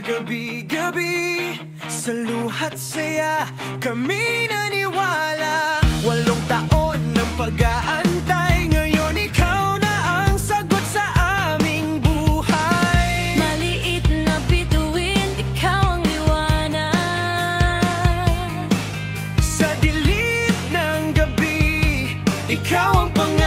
Gabi-gabi, sa luhat saya, kami naniwala. 8 taon ng pag-aantay, ngayon ikaw na ang sagot sa aming buhay. Maliit na bituin, ikaw ang liwanag. Sa dilim ng gabi, ikaw ang pangalan.